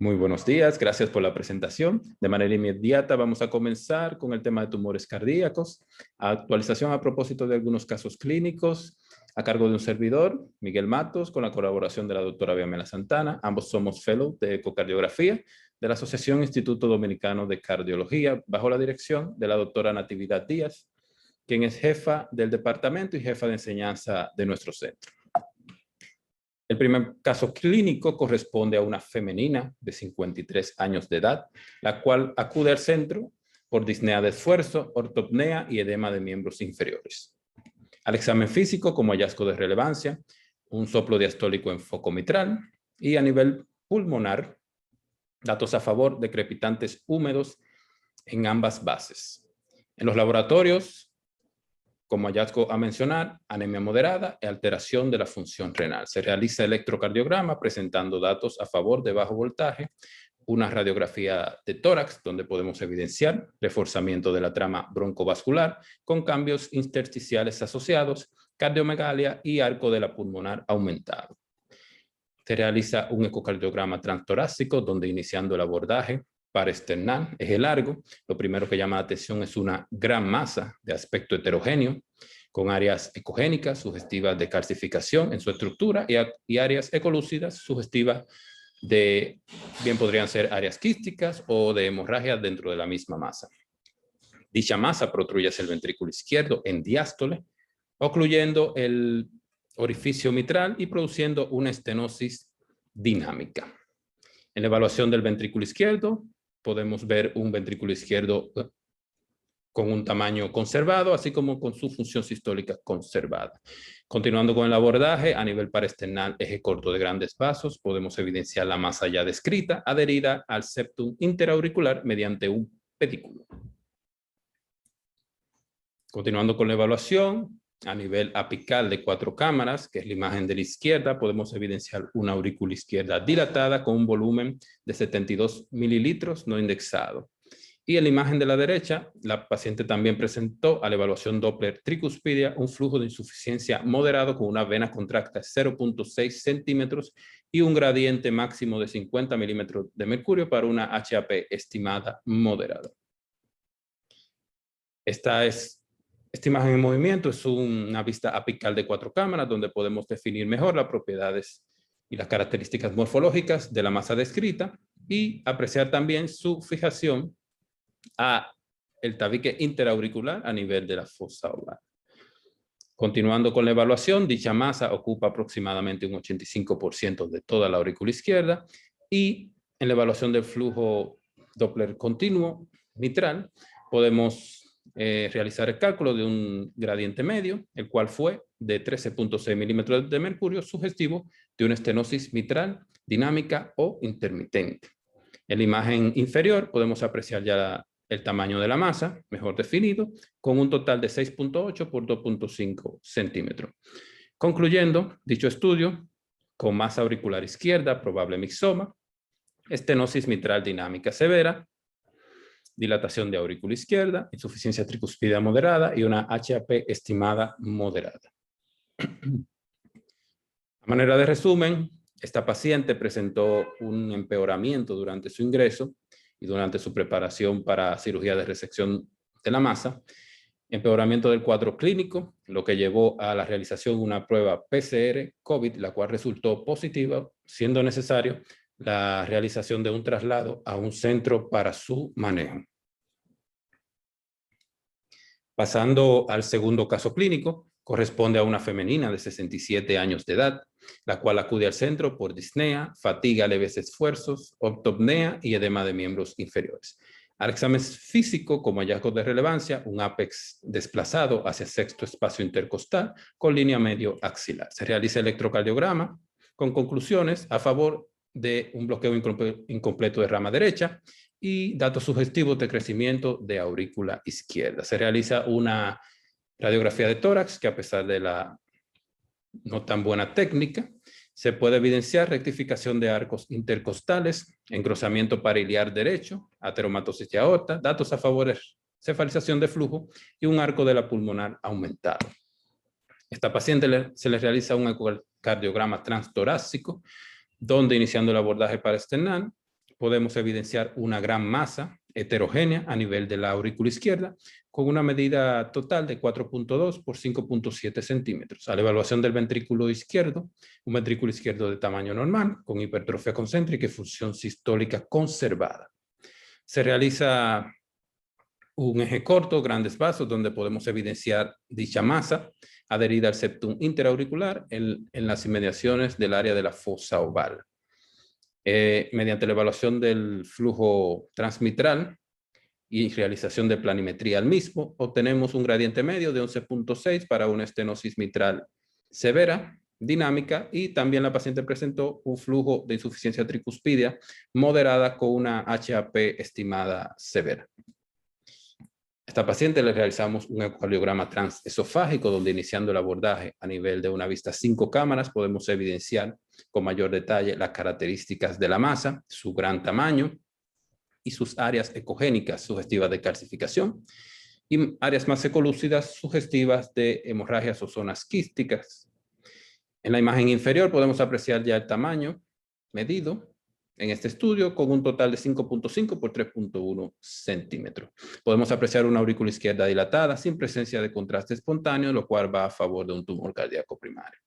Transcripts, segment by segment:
Muy buenos días, gracias por la presentación. De manera inmediata vamos a comenzar con el tema de tumores cardíacos. Actualización a propósito de algunos casos clínicos a cargo de un servidor, Miguel Matos, con la colaboración de la doctora Viamela Santana. Ambos somos fellow de ecocardiografía de la Asociación Instituto Dominicano de Cardiología, bajo la dirección de la doctora Natividad Díaz, quien es jefa del departamento y jefa de enseñanza de nuestro centro. El primer caso clínico corresponde a una femenina de 53 años de edad, la cual acude al centro por disnea de esfuerzo, ortopnea y edema de miembros inferiores. Al examen físico, como hallazgo de relevancia, un soplo diastólico en foco mitral y a nivel pulmonar, datos a favor de crepitantes húmedos en ambas bases. En los laboratorios, como hallazgo a mencionar, anemia moderada y alteración de la función renal. Se realiza electrocardiograma presentando datos a favor de bajo voltaje, una radiografía de tórax donde podemos evidenciar reforzamiento de la trama broncovascular con cambios intersticiales asociados, cardiomegalia y arco de la pulmonar aumentado. Se realiza un ecocardiograma transtorácico donde iniciando el abordaje paraesternal, eje largo, lo primero que llama la atención es una gran masa de aspecto heterogéneo, con áreas ecogénicas sugestivas de calcificación en su estructura y áreas ecolúcidas sugestivas de, bien podrían ser áreas quísticas o de hemorragia dentro de la misma masa. Dicha masa protruye hacia el ventrículo izquierdo en diástole, ocluyendo el orificio mitral y produciendo una estenosis dinámica. En la evaluación del ventrículo izquierdo, podemos ver un ventrículo izquierdo con un tamaño conservado, así como con su función sistólica conservada. Continuando con el abordaje, a nivel paraesternal, eje corto de grandes vasos, podemos evidenciar la masa ya descrita, adherida al septum interauricular mediante un pedículo. Continuando con la evaluación, a nivel apical de 4 cámaras, que es la imagen de la izquierda, podemos evidenciar una aurícula izquierda dilatada con un volumen de 72 mililitros no indexado. Y en la imagen de la derecha, la paciente también presentó a la evaluación Doppler tricuspidia un flujo de insuficiencia moderado con una vena contracta de 0.6 centímetros y un gradiente máximo de 50 milímetros de mercurio para una HAP estimada moderada. Esta imagen en movimiento es una vista apical de 4 cámaras donde podemos definir mejor las propiedades y las características morfológicas de la masa descrita y apreciar también su fijación a el tabique interauricular a nivel de la fosa oval. Continuando con la evaluación, dicha masa ocupa aproximadamente un 85% de toda la aurícula izquierda y en la evaluación del flujo Doppler continuo mitral podemos realizar el cálculo de un gradiente medio, el cual fue de 13.6 milímetros de mercurio, sugestivo de una estenosis mitral dinámica o intermitente. En la imagen inferior podemos apreciar ya el tamaño de la masa, mejor definido, con un total de 6.8 por 2.5 centímetros. Concluyendo, dicho estudio, con masa auricular izquierda, probable mixoma, estenosis mitral dinámica severa, dilatación de aurícula izquierda, insuficiencia tricuspidea moderada y una HAP estimada moderada. A manera de resumen, esta paciente presentó un empeoramiento durante su ingreso y durante su preparación para cirugía de resección de la masa, empeoramiento del cuadro clínico, lo que llevó a la realización de una prueba PCR COVID, la cual resultó positiva, siendo necesario la realización de un traslado a un centro para su manejo. Pasando al segundo caso clínico, corresponde a una femenina de 67 años de edad, la cual acude al centro por disnea, fatiga, leves esfuerzos, ortopnea y edema de miembros inferiores. Al examen físico, como hallazgo de relevancia, un ápex desplazado hacia sexto espacio intercostal con línea medio axilar. Se realiza electrocardiograma con conclusiones a favor de un bloqueo incompleto de rama derecha y datos sugestivos de crecimiento de aurícula izquierda. Se realiza una radiografía de tórax que, a pesar de la no tan buena técnica, se puede evidenciar rectificación de arcos intercostales, engrosamiento pariliar derecho, ateromatosis de aorta, datos a favor de cefalización de flujo y un arco de la pulmonar aumentado. Esta paciente se le realiza un ecocardiograma transtorácico, donde iniciando el abordaje paraesternal, podemos evidenciar una gran masa heterogénea a nivel de la aurícula izquierda, con una medida total de 4.2 por 5.7 centímetros. A la evaluación del ventrículo izquierdo, un ventrículo izquierdo de tamaño normal, con hipertrofia concéntrica y función sistólica conservada. Se realiza un eje corto, grandes vasos, donde podemos evidenciar dicha masa adherida al septum interauricular en las inmediaciones del área de la fosa oval. Mediante la evaluación del flujo transmitral y realización de planimetría al mismo, obtenemos un gradiente medio de 11.6 para una estenosis mitral severa, dinámica, y también la paciente presentó un flujo de insuficiencia tricuspidia moderada con una HAP estimada severa. A esta paciente le realizamos un ecocardiograma transesofágico, donde iniciando el abordaje a nivel de una vista 5 cámaras podemos evidenciar con mayor detalle las características de la masa, su gran tamaño y sus áreas ecogénicas sugestivas de calcificación, y áreas más ecolúcidas sugestivas de hemorragias o zonas quísticas. En la imagen inferior podemos apreciar ya el tamaño medido en este estudio con un total de 5.5 por 3.1 centímetros. Podemos apreciar una aurícula izquierda dilatada sin presencia de contraste espontáneo, lo cual va a favor de un tumor cardíaco primario.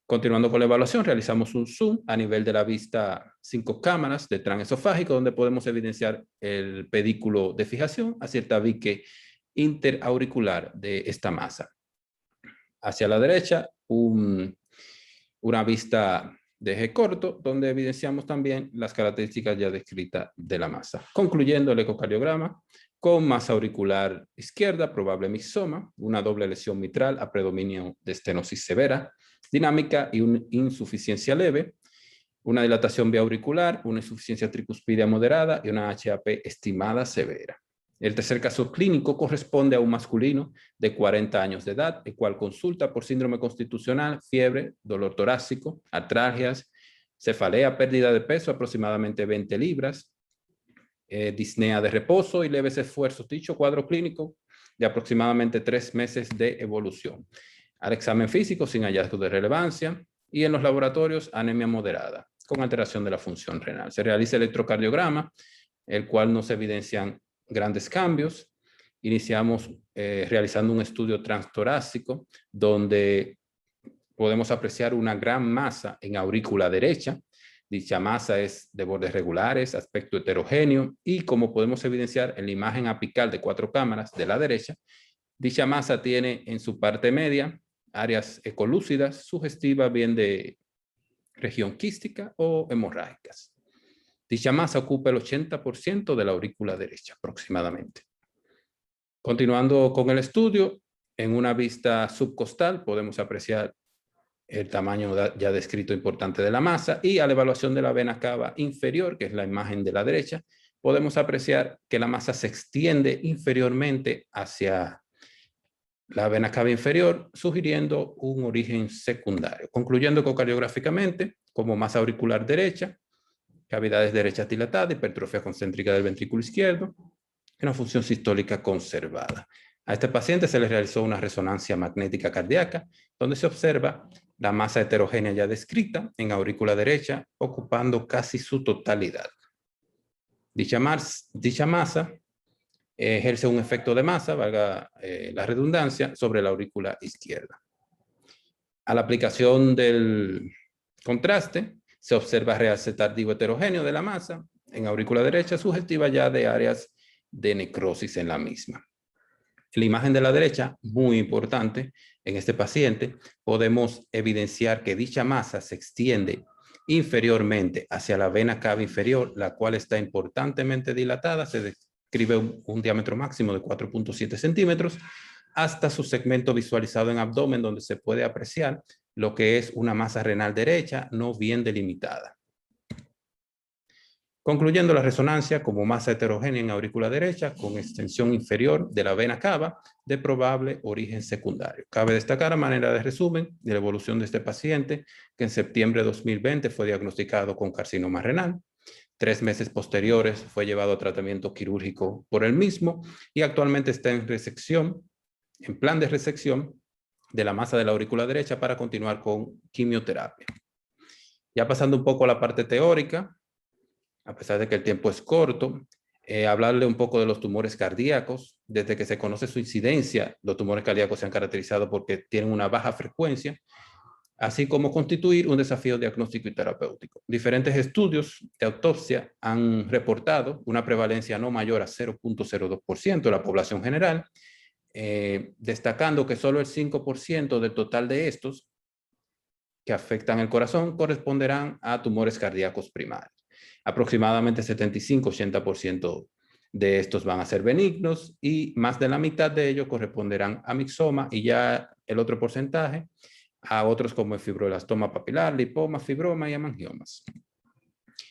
Continuando con la evaluación, realizamos un zoom a nivel de la vista 5 cámaras de transesofágico, donde podemos evidenciar el pedículo de fijación hacia el tabique interauricular de esta masa. Hacia la derecha, una vista de eje corto, donde evidenciamos también las características ya descritas de la masa. Concluyendo el ecocardiograma, con masa auricular izquierda, probable mixoma, una doble lesión mitral a predominio de estenosis severa, dinámica y una insuficiencia leve, una dilatación biauricular, una insuficiencia tricuspidia moderada y una HAP estimada severa. El tercer caso clínico corresponde a un masculino de 40 años de edad, el cual consulta por síndrome constitucional, fiebre, dolor torácico, artralgias, cefalea, pérdida de peso, aproximadamente 20 libras, disnea de reposo y leves esfuerzos. Dicho cuadro clínico de aproximadamente 3 meses de evolución. Al examen físico sin hallazgo de relevancia y en los laboratorios anemia moderada con alteración de la función renal. Se realiza el electrocardiograma, el cual no se evidencian grandes cambios. Iniciamos realizando un estudio transtorácico donde podemos apreciar una gran masa en aurícula derecha. Dicha masa es de bordes regulares, aspecto heterogéneo, y como podemos evidenciar en la imagen apical de 4 cámaras de la derecha, dicha masa tiene en su parte media áreas ecolúcidas, sugestivas bien de región quística o hemorrágicas. Dicha masa ocupa el 80% de la aurícula derecha aproximadamente. Continuando con el estudio, en una vista subcostal podemos apreciar el tamaño ya descrito importante de la masa, y a la evaluación de la vena cava inferior, que es la imagen de la derecha, podemos apreciar que la masa se extiende inferiormente hacia la vena cava inferior, sugiriendo un origen secundario. Concluyendo ecocardiográficamente, como masa auricular derecha, cavidades derechas dilatadas, hipertrofia concéntrica del ventrículo izquierdo, y una función sistólica conservada. A este paciente se le realizó una resonancia magnética cardíaca, donde se observa la masa heterogénea ya descrita en aurícula derecha, ocupando casi su totalidad. Dicha masa ejerce un efecto de masa, valga la redundancia, sobre la aurícula izquierda. A la aplicación del contraste, se observa realce tardío heterogéneo de la masa en aurícula derecha, sugestiva ya de áreas de necrosis en la misma. En la imagen de la derecha, muy importante, en este paciente podemos evidenciar que dicha masa se extiende inferiormente hacia la vena cava inferior, la cual está importantemente dilatada, se describe un diámetro máximo de 4.7 centímetros, hasta su segmento visualizado en abdomen, donde se puede apreciar lo que es una masa renal derecha no bien delimitada. Concluyendo la resonancia como masa heterogénea en aurícula derecha con extensión inferior de la vena cava de probable origen secundario. Cabe destacar a manera de resumen de la evolución de este paciente que en septiembre de 2020 fue diagnosticado con carcinoma renal. 3 meses posteriores fue llevado a tratamiento quirúrgico por el mismo y actualmente está en resección, en plan de resección de la masa de la aurícula derecha para continuar con quimioterapia. Ya pasando un poco a la parte teórica, a pesar de que el tiempo es corto, hablarle un poco de los tumores cardíacos. Desde que se conoce su incidencia, los tumores cardíacos se han caracterizado porque tienen una baja frecuencia, así como constituir un desafío diagnóstico y terapéutico. Diferentes estudios de autopsia han reportado una prevalencia no mayor a 0.02% de la población general, destacando que solo el 5% del total de estos que afectan el corazón corresponderán a tumores cardíacos primarios. Aproximadamente 75-80% de estos van a ser benignos y más de la mitad de ellos corresponderán a mixoma y ya el otro porcentaje a otros como el fibroelastoma papilar, lipoma, fibroma y hemangiomas.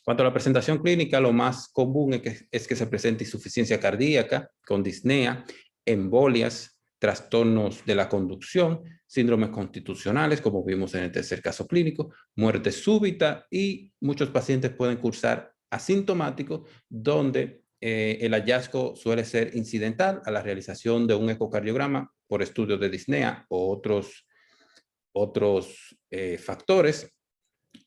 Cuanto a la presentación clínica, lo más común es que se presente insuficiencia cardíaca con disnea, embolias, trastornos de la conducción, síndromes constitucionales, como vimos en el tercer caso clínico, muerte súbita y muchos pacientes pueden cursar asintomáticos donde el hallazgo suele ser incidental a la realización de un ecocardiograma por estudios de disnea o otros factores.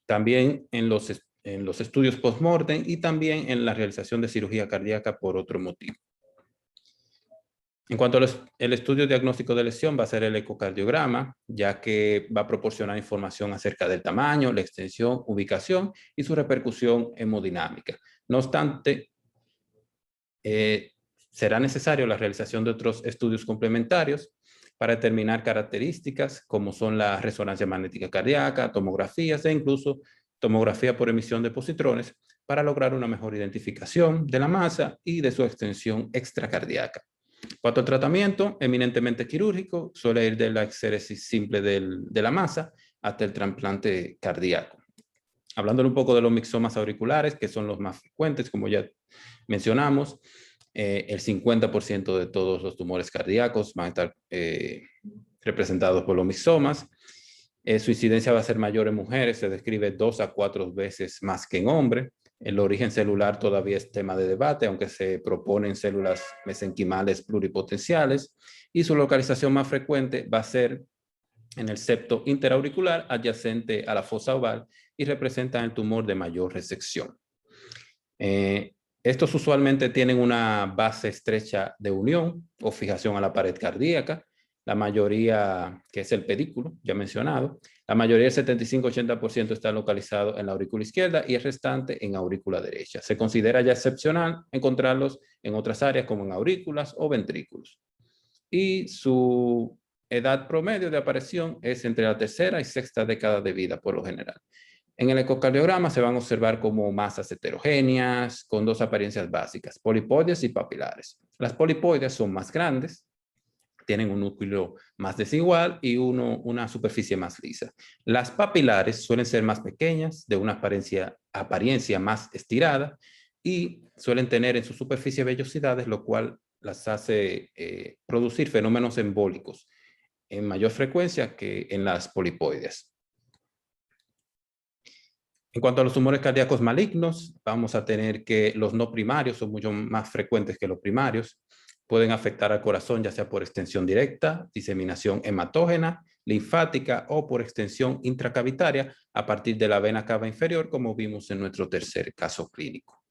También en los estudios post-mortem y también en la realización de cirugía cardíaca por otro motivo. En cuanto al estudio diagnóstico de lesión, va a ser el ecocardiograma, ya que va a proporcionar información acerca del tamaño, la extensión, ubicación y su repercusión hemodinámica. No obstante, será necesario la realización de otros estudios complementarios para determinar características como son la resonancia magnética cardíaca, tomografías e incluso tomografía por emisión de positrones para lograr una mejor identificación de la masa y de su extensión extracardíaca. Cuanto al tratamiento, eminentemente quirúrgico, suele ir de la exéresis simple de la masa hasta el trasplante cardíaco. Hablando un poco de los mixomas auriculares, que son los más frecuentes, como ya mencionamos, el 50% de todos los tumores cardíacos van a estar representados por los mixomas. Su incidencia va a ser mayor en mujeres, se describe 2 a 4 veces más que en hombres. El origen celular todavía es tema de debate, aunque se proponen células mesenquimales pluripotenciales, y su localización más frecuente va a ser en el septo interauricular adyacente a la fosa oval y representan el tumor de mayor resección. Estos usualmente tienen una base estrecha de unión o fijación a la pared cardíaca, la mayoría, que es el pedículo, ya mencionado, la mayoría, el 75-80% está localizado en la aurícula izquierda y el restante en aurícula derecha. Se considera ya excepcional encontrarlos en otras áreas como en aurículas o ventrículos. Y su edad promedio de aparición es entre la tercera y sexta década de vida por lo general. En el ecocardiograma se van a observar como masas heterogéneas con dos apariencias básicas, polipoides y papilares. Las polipoides son más grandes, tienen un núcleo más desigual y una superficie más lisa. Las papilares suelen ser más pequeñas, de una apariencia más estirada y suelen tener en su superficie vellosidades, lo cual las hace producir fenómenos embólicos en mayor frecuencia que en las polipoides. En cuanto a los tumores cardíacos malignos, vamos a tener que los no primarios son mucho más frecuentes que los primarios. Pueden afectar al corazón ya sea por extensión directa, diseminación hematógena, linfática o por extensión intracavitaria a partir de la vena cava inferior, como vimos en nuestro tercer caso clínico.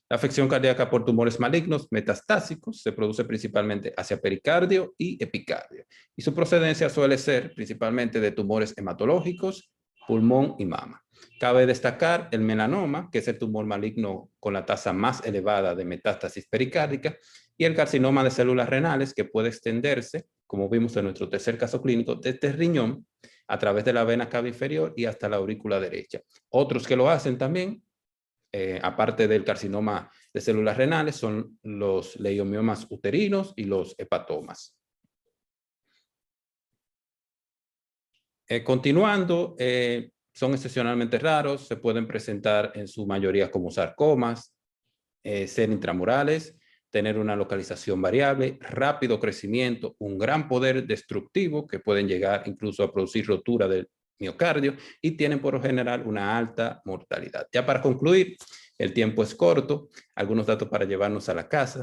La afección cardíaca por tumores malignos metastásicos se produce principalmente hacia pericardio y epicardio, y su procedencia suele ser principalmente de tumores hematológicos, pulmón y mama. Cabe destacar el melanoma, que es el tumor maligno con la tasa más elevada de metástasis pericárdica, y el carcinoma de células renales, que puede extenderse, como vimos en nuestro tercer caso clínico, desde el riñón a través de la vena cava inferior y hasta la aurícula derecha. Otros que lo hacen también, aparte del carcinoma de células renales, son los leiomiomas uterinos y los hepatomas. Continuando, son excepcionalmente raros, se pueden presentar en su mayoría como sarcomas, ser intramurales, tener una localización variable, rápido crecimiento, un gran poder destructivo que pueden llegar incluso a producir rotura del miocardio y tienen por lo general una alta mortalidad. Ya para concluir, el tiempo es corto, algunos datos para llevarnos a la casa.